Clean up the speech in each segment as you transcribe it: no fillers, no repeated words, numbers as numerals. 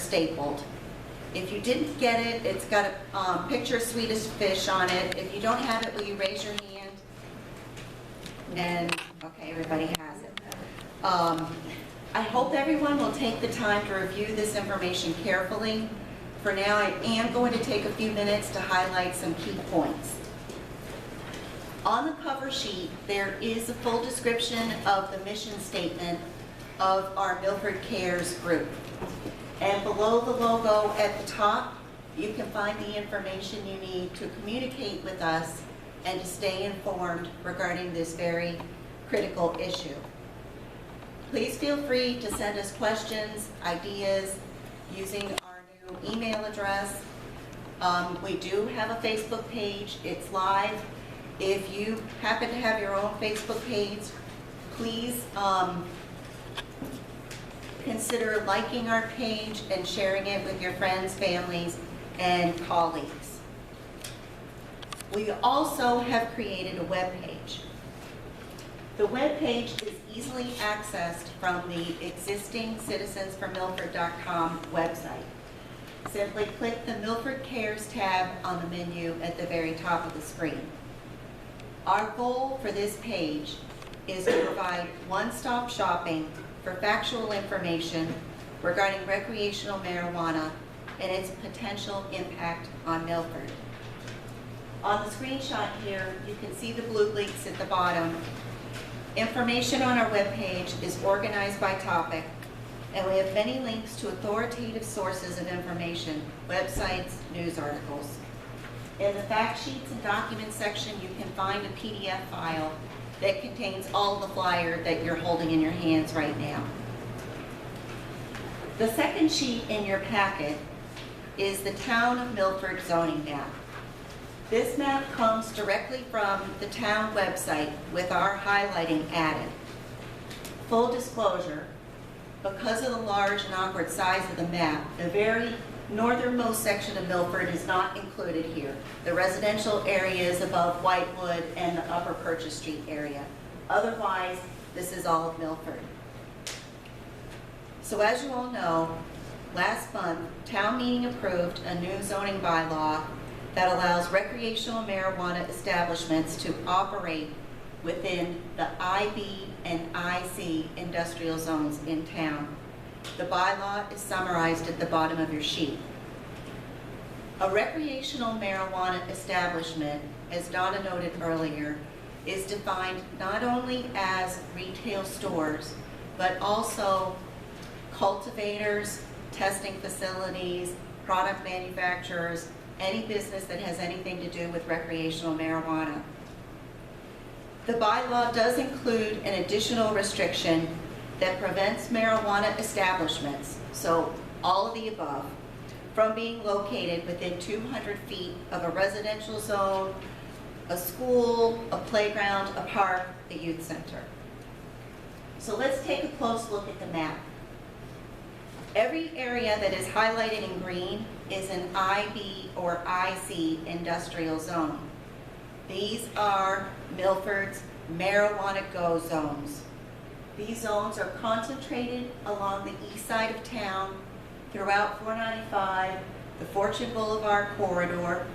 stapled. If you didn't get it, it's got a picture of Swedish fish on it. If you don't have it, will you raise your hand? And, okay, everybody has it. I hope everyone will take the time to review this information carefully. For now, I am going to take a few minutes to highlight some key points. On the cover sheet, there is a full description of the mission statement of our Milford CARES group. And below the logo at the top, you can find the information you need to communicate with us and to stay informed regarding this very critical issue. Please feel free to send us questions, ideas, using our new email address. We do have a Facebook page. It's live. If you happen to have your own Facebook page, please consider liking our page and sharing it with your friends, families, and colleagues. We also have created a web page. The web page is easily accessed from the existing citizensformilford.com website. Simply click the Milford CARES tab on the menu at the very top of the screen. Our goal for this page is to provide one-stop shopping for factual information regarding recreational marijuana and its potential impact on Milford. On the screenshot here, you can see the blue links at the bottom. Information on our webpage is organized by topic, and we have many links to authoritative sources of information, websites, news articles. In the fact sheets and documents section, you can find a PDF file that contains all the flyer that you're holding in your hands right now. The second sheet in your packet is the Town of Milford zoning map. This map comes directly from the town website with our highlighting added. Full disclosure, because of the large and awkward size of the map, the very northernmost section of Milford is not included here. The residential areas above Whitewood and the upper Purchase Street area. Otherwise, this is all of Milford. So as you all know, last month, town meeting approved a new zoning bylaw that allows recreational marijuana establishments to operate within the IB and IC industrial zones in town. The bylaw is summarized at the bottom of your sheet. A recreational marijuana establishment, as Donna noted earlier, is defined not only as retail stores, but also cultivators, testing facilities, product manufacturers, any business that has anything to do with recreational marijuana. The bylaw does include an additional restriction that prevents marijuana establishments, so all of the above, from being located within 200 feet of a residential zone, a school, a playground, a park, a youth center. So let's take a close look at the map. Every area that is highlighted in green is an IB or IC industrial zone. These are Milford's marijuana go zones. These zones are concentrated along the east side of town, throughout 495, the Fortune Boulevard corridor,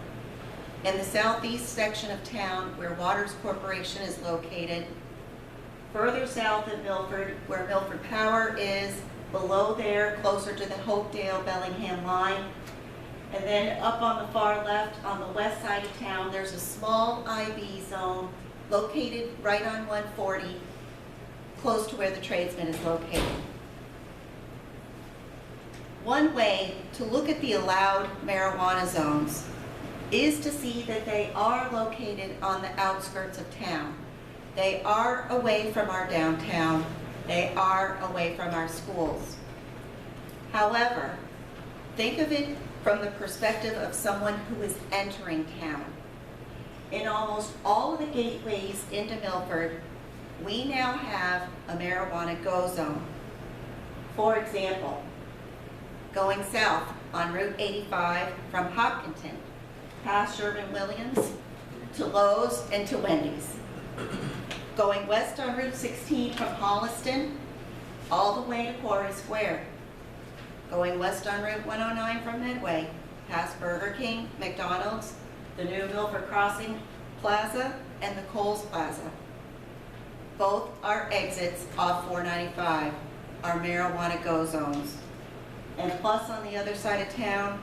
in the southeast section of town where Waters Corporation is located, further south of Milford where Milford Power is, below there closer to the Hopedale-Bellingham line, and then up on the far left on the west side of town there's a small IB zone located right on 140, close to where the tradesman is located. One way to look at the allowed marijuana zones is to see that they are located on the outskirts of town. They are away from our downtown. They are away from our schools. However, think of it from the perspective of someone who is entering town. In almost all of the gateways into Milford, we now have a marijuana go zone. For example, going south on Route 85 from Hopkinton, past Sherwin-Williams, to Lowe's and to Wendy's. Going west on Route 16 from Holliston, all the way to Quarry Square. going west on Route 109 from Midway, past Burger King, McDonald's, the new Milford Crossing Plaza, and the Kohl's Plaza. Both are exits off 495, are marijuana go zones. And plus on the other side of town,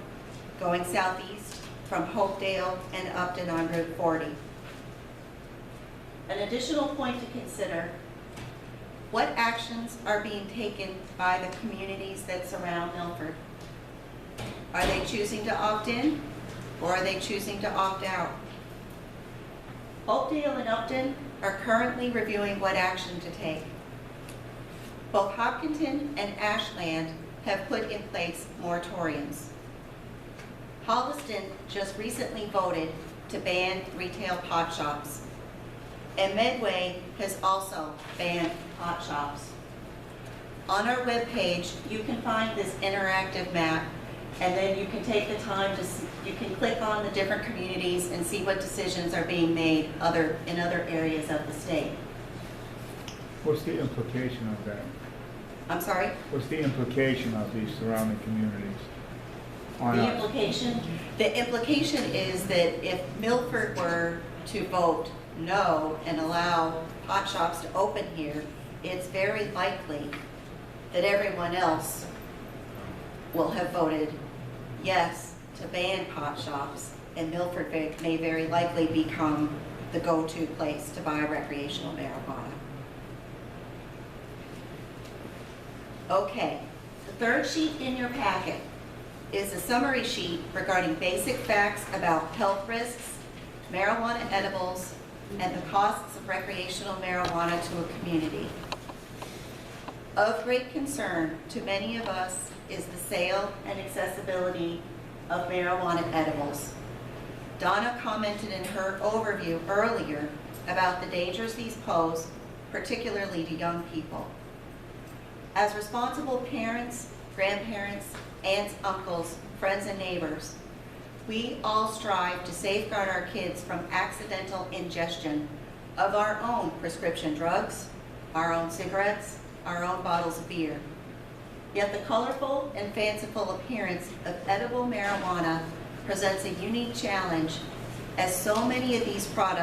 going southeast from Hopedale and Upton on Route 40. An additional point to consider, what actions are being taken by the communities that surround Milford? Are they choosing to opt in, or are they choosing to opt out? Hopedale and Upton are currently reviewing what action to take. Both Hopkinton and Ashland have put in place moratoriums. Holliston just recently voted to ban retail pot shops. And Medway has also banned pot shops. On our webpage, you can find this interactive map, and then you can take the time to see, you can click on the different communities and see what decisions are being made in other areas of the state. What's the implication of that? I'm sorry? What's the implication of these surrounding communities on The us? implication is that if Milford were to vote no and allow pot shops to open here, it's very likely that everyone else will have voted yes to ban pot shops, and Milford may very likely become the go-to place to buy recreational marijuana. Okay, the third sheet in your packet is a summary sheet regarding basic facts about health risks, marijuana edibles, and the costs of recreational marijuana to a community. Of great concern to many of us is the sale and accessibility of marijuana edibles. Donna commented in her overview earlier about the dangers these pose, particularly to young people. As responsible parents, grandparents, aunts, uncles, friends, and neighbors, we all strive to safeguard our kids from accidental ingestion of our own prescription drugs, our own cigarettes, our own bottles of beer. Yet the colorful and fanciful appearance of edible marijuana presents a unique challenge, as so many of these products